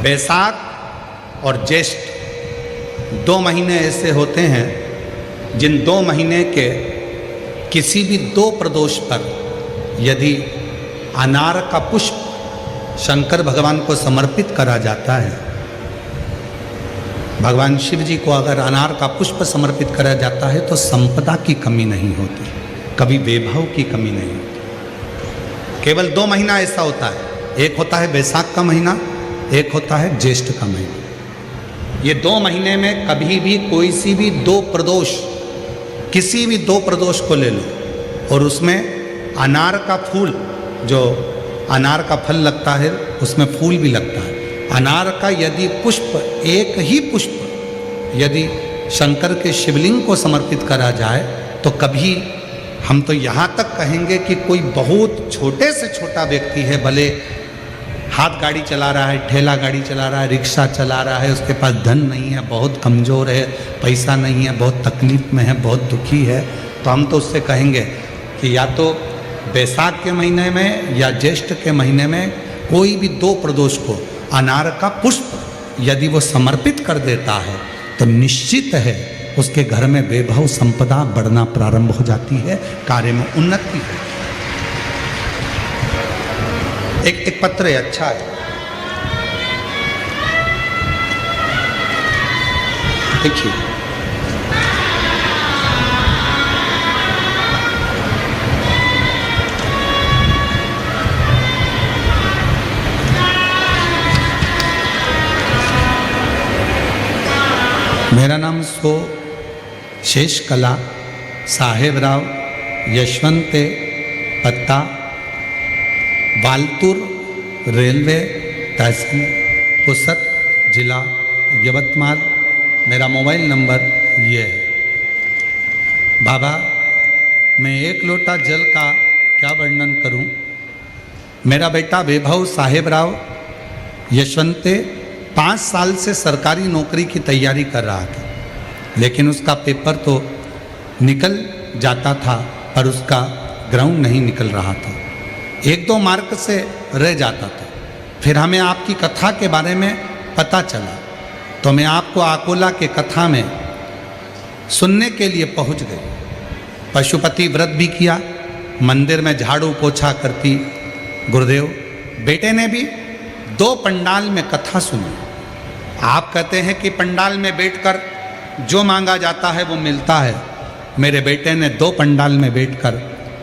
बैसाख और ज्येष्ठ 2 महीने ऐसे होते हैं जिन 2 महीने के किसी भी 2 प्रदोष पर यदि अनार का पुष्प शंकर भगवान को समर्पित करा जाता है, भगवान शिव जी को अगर अनार का पुष्प समर्पित करा जाता है तो संपदा की कमी नहीं होती, कभी वैभव की कमी नहीं होती। केवल 2 महीना ऐसा होता है, एक होता है बैसाख का महीना, एक होता है ज्येष्ठ का महीना। ये 2 महीने में कभी भी कोई सी भी 2 प्रदोष, किसी भी 2 प्रदोष को ले लो और उसमें अनार का फूल, जो अनार का फल लगता है उसमें फूल भी लगता है, अनार का यदि पुष्प, एक ही पुष्प यदि शंकर के शिवलिंग को समर्पित करा जाए तो कभी, हम तो यहाँ तक कहेंगे कि कोई बहुत छोटे से छोटा व्यक्ति है, भले हाथ गाड़ी चला रहा है, ठेला गाड़ी चला रहा है, रिक्शा चला रहा है, उसके पास धन नहीं है, बहुत कमज़ोर है, पैसा नहीं है, बहुत तकलीफ़ में है, बहुत दुखी है, तो हम तो उससे कहेंगे कि या तो बैसाख के महीने में या ज्येष्ठ के महीने में कोई भी 2 प्रदोष को अनार का पुष्प यदि वो समर्पित कर देता है तो निश्चित है उसके घर में वैभव संपदा बढ़ना प्रारंभ हो जाती है, कार्य में उन्नति है। एक पत्र है, अच्छा है, देखिए। मेरा नाम शेष कला साहेब राव, यशवंत, पत्ता वालतूर, रेलवे तहसील पुसद, जिला यवतमाल। मेरा मोबाइल नंबर ये है। बाबा, मैं 1 लोटा जल का क्या वर्णन करूं। मेरा बेटा वैभव साहेब राव यशवंत 5 साल से सरकारी नौकरी की तैयारी कर रहा था, लेकिन उसका पेपर तो निकल जाता था पर उसका ग्राउंड नहीं निकल रहा था, 1-2 मार्क से रह जाता था। फिर हमें आपकी कथा के बारे में पता चला तो मैं आपको अकोला के कथा में सुनने के लिए पहुंच गई। पशुपति व्रत भी किया, मंदिर में झाड़ू पोछा करती गुरुदेव। बेटे ने भी 2 पंडाल में कथा सुनी। आप कहते हैं कि पंडाल में बैठकर जो मांगा जाता है वो मिलता है। मेरे बेटे ने 2 पंडाल में बैठकर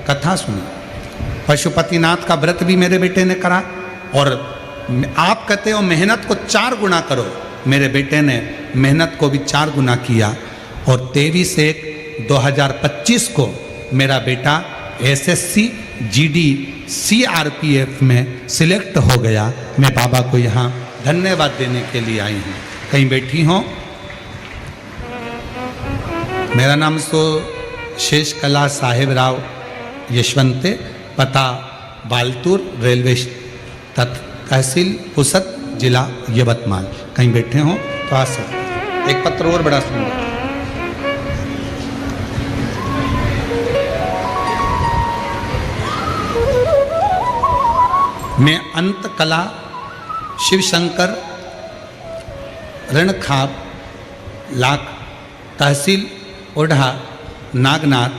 कथा सुनी। पशुपतिनाथ का व्रत भी मेरे बेटे ने करा और आप कहते हो मेहनत को 4 गुना करो, मेरे बेटे ने मेहनत को भी 4 गुना किया और 23/1/2025 को मेरा बेटा SSC GD CRPF में सिलेक्ट हो गया। मैं बाबा को यहाँ धन्यवाद देने के लिए आई हूँ। कहीं बैठी हो। मेरा नाम शेष कला साहेब राव यशवंत, पता बालतूर, रेलवे तहसील पुसद, जिला यवतमाल। कहीं बैठे हो तो आ सकते। एक पत्र और बड़ा सुंदर। मैं अंत कला शिव शंकर रणखाब लाख तहसील ओढ़ा नागनाथ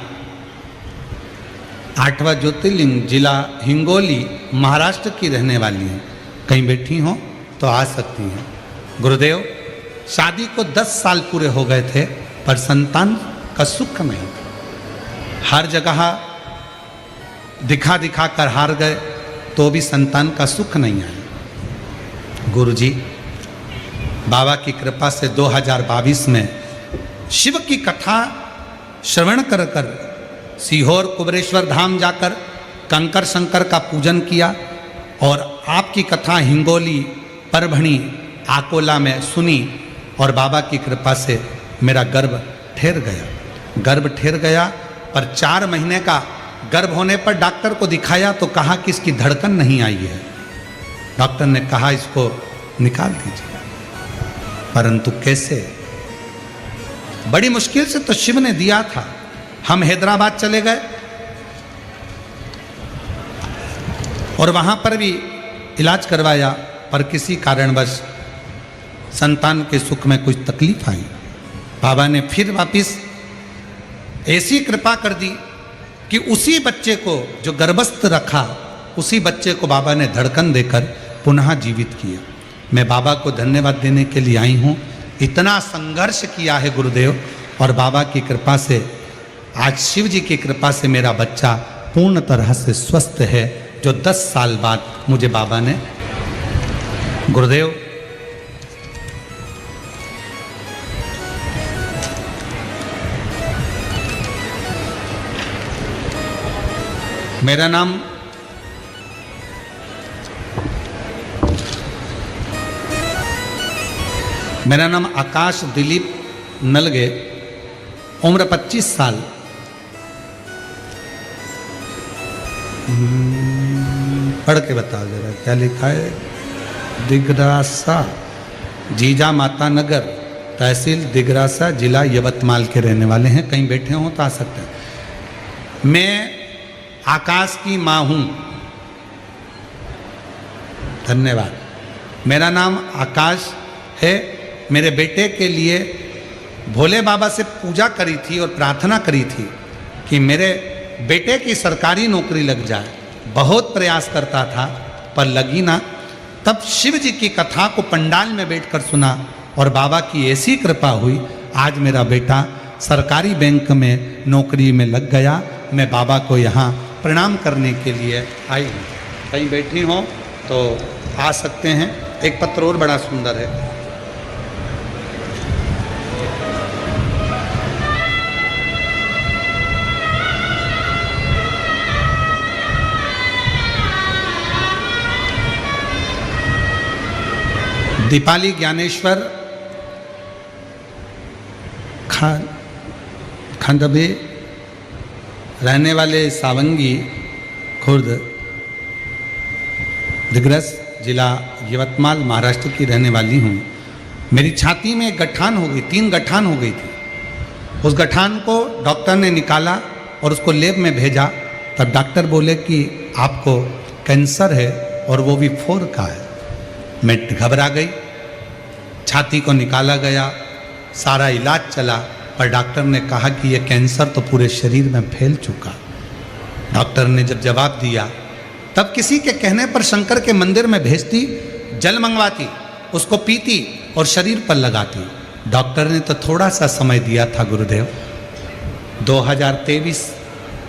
8वां ज्योतिर्लिंग जिला हिंगोली महाराष्ट्र की रहने वाली हैं। कहीं बैठी हो तो आ सकती हैं। गुरुदेव, शादी को 10 साल पूरे हो गए थे पर संतान का सुख नहीं था। हर जगह दिखा दिखा कर हार गए तो भी संतान का सुख नहीं आया। गुरुजी, बाबा की कृपा से 2022 में शिव की कथा श्रवण कर कर सीहोर कुबरेश्वर धाम जाकर कंकर शंकर का पूजन किया और आपकी कथा हिंगोली, परभणी, अकोला में सुनी और बाबा की कृपा से मेरा गर्भ ठहर गया। पर 4 महीने का गर्भ होने पर डॉक्टर को दिखाया तो कहा कि इसकी धड़कन नहीं आई है। डॉक्टर ने कहा इसको निकाल दीजिए, परंतु कैसे? बड़ी मुश्किल से तो शिव ने दिया था। हम हैदराबाद चले गए और वहाँ पर भी इलाज करवाया पर किसी कारणवश संतान के सुख में कुछ तकलीफ आई, बाबा ने फिर वापिस ऐसी कृपा कर दी कि उसी बच्चे को जो गर्भस्थ रखा, उसी बच्चे को बाबा ने धड़कन देकर पुनः जीवित किया। मैं बाबा को धन्यवाद देने के लिए आई हूँ। इतना संघर्ष किया है गुरुदेव, और बाबा की कृपा से, आज शिव जी की कृपा से मेरा बच्चा पूर्ण तरह से स्वस्थ है, जो 10 साल बाद मुझे बाबा ने। गुरुदेव, मेरा नाम आकाश दिलीप नलगे, उम्र 25 साल। पढ़ के बताओ जरा क्या लिखा है। दिगरासा, जीजा माता नगर, तहसील दिगरासा, जिला यवतमाल के रहने वाले हैं। कहीं बैठे हो तो आ सकते हैं। मैं आकाश की माँ हूँ। धन्यवाद। मेरा नाम आकाश है। मेरे बेटे के लिए भोले बाबा से पूजा करी थी और प्रार्थना करी थी कि मेरे बेटे की सरकारी नौकरी लग जाए। बहुत प्रयास करता था पर लगी ना। तब शिव जी की कथा को पंडाल में बैठकर सुना और बाबा की ऐसी कृपा हुई, आज मेरा बेटा सरकारी बैंक में नौकरी में लग गया। मैं बाबा को यहाँ प्रणाम करने के लिए आई हूँ। कहीं बैठी हो तो आ सकते हैं। एक पत्र और बड़ा सुंदर है। दीपाली ज्ञानेश्वर खंडबे, रहने वाले सावंगी खुर्द, दिग्रस, जिला यवतमाल, महाराष्ट्र की रहने वाली हूँ। मेरी छाती में एक गठान हो गई, 3 गठान हो गई थी। उस गठान को डॉक्टर ने निकाला और उसको लैब में भेजा। तब डॉक्टर बोले कि आपको कैंसर है और वो भी 4 का है। मैं घबरा गई। छाती को निकाला गया, सारा इलाज चला, पर डॉक्टर ने कहा कि ये कैंसर तो पूरे शरीर में फैल चुका। डॉक्टर ने जब जवाब दिया, तब किसी के कहने पर शंकर के मंदिर में भेजती, जल मंगवाती, उसको पीती और शरीर पर लगाती। डॉक्टर ने तो थोड़ा सा समय दिया था गुरुदेव, 2023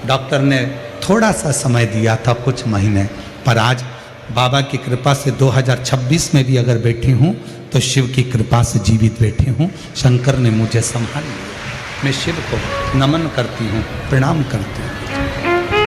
डॉक्टर ने थोड़ा सा समय दिया था, कुछ महीने। पर आज बाबा की कृपा से 2026 में भी अगर बैठी हूँ तो शिव की कृपा से जीवित बैठी हूँ। शंकर ने मुझे संभाल लिया। मैं शिव को नमन करती हूँ, प्रणाम करती हूँ।